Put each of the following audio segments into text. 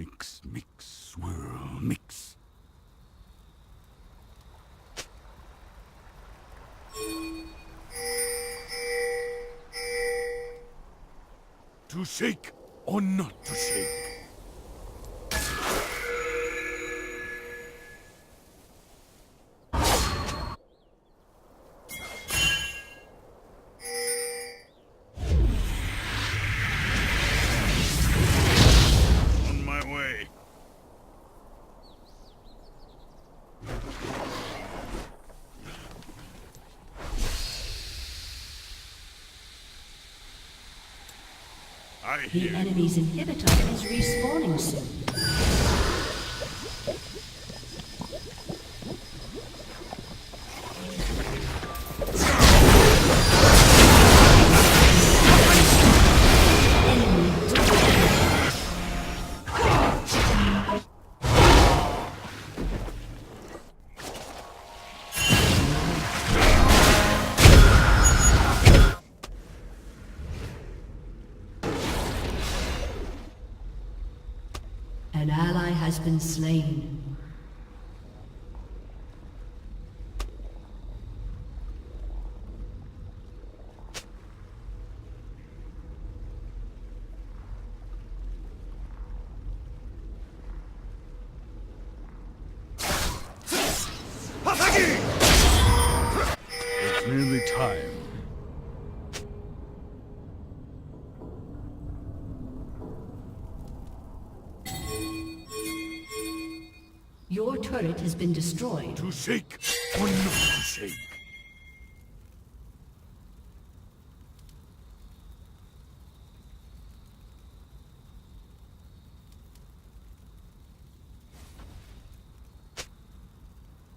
Mix, mix, swirl, mix. To shake or not to shake? On my way. I The hear enemy's inhibitor is respawning soon. An ally has been slain. it's nearly time. Your turret has been destroyed. To shake or not to shake?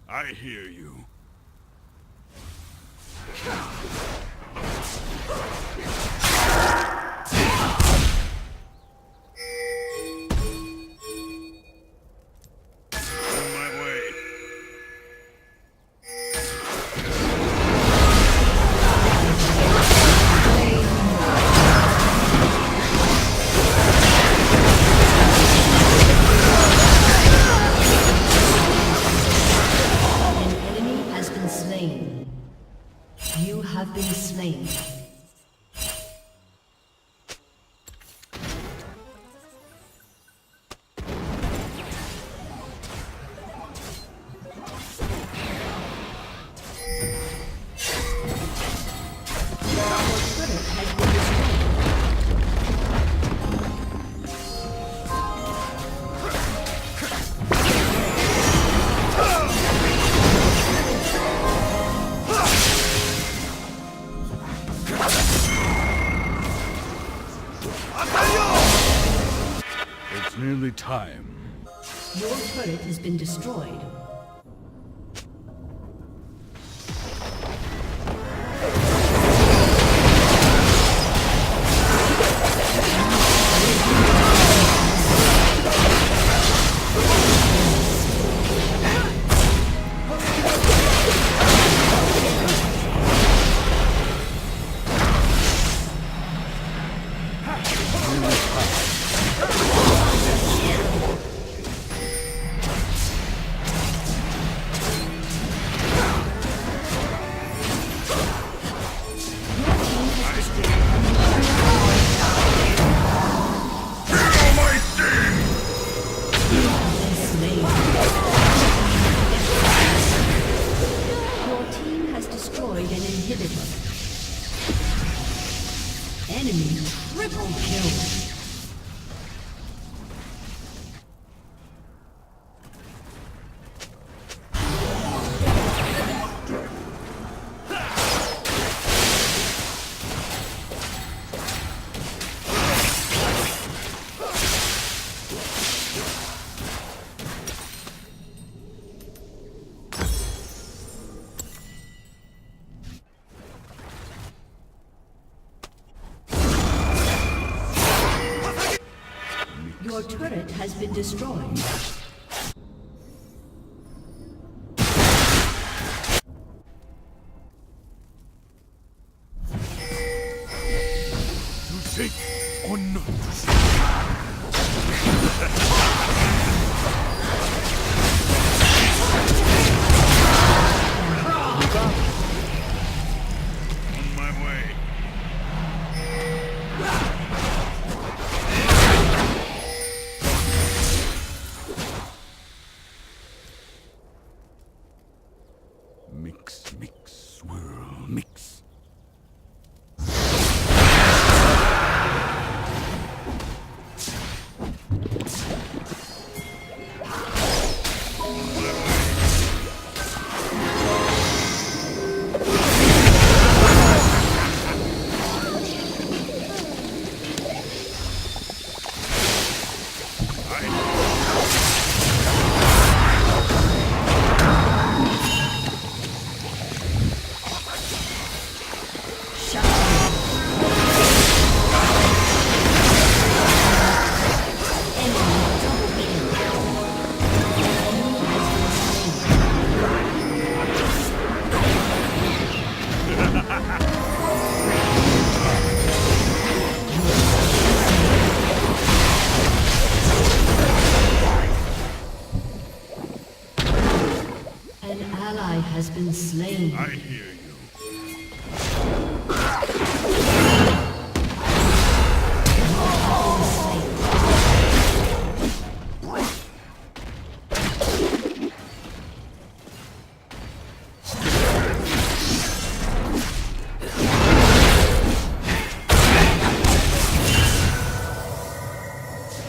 I hear you. On my way. An enemy has been slain. You have been slain. It's nearly time. Your turret has been destroyed. Your team has destroyed an inhibitor. Enemy triple kill. Your turret has been destroyed. To shake or not to shake? On my way. Mix, mix, swirl, mix. An ally has been slain. I hear you.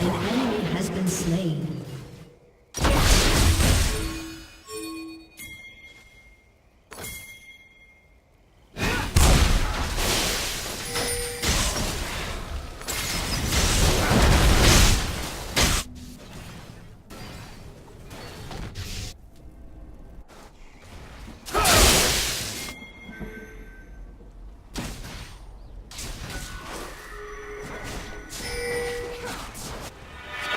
An enemy has been slain.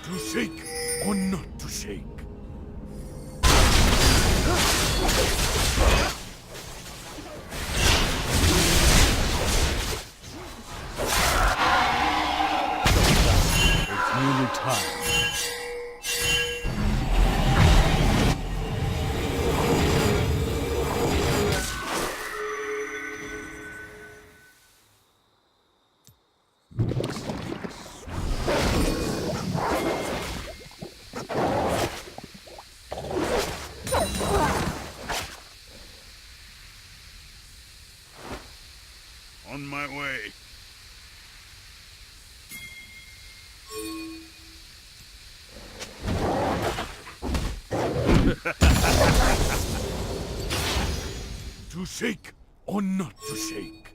To shake or not to shake? It's nearly time. On my way. To shake or not to shake?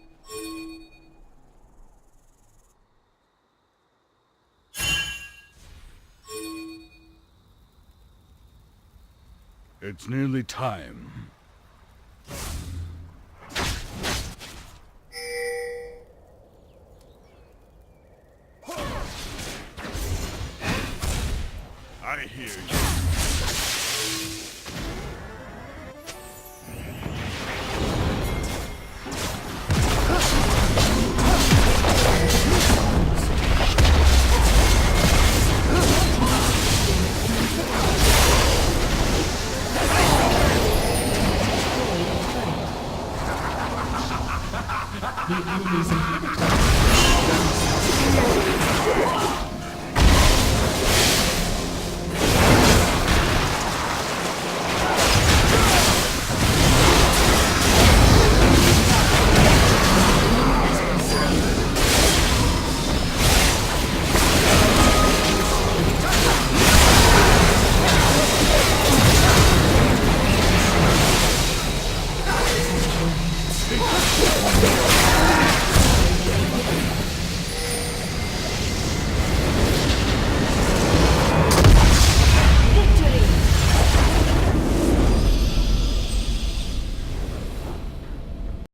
It's nearly time. I hear you.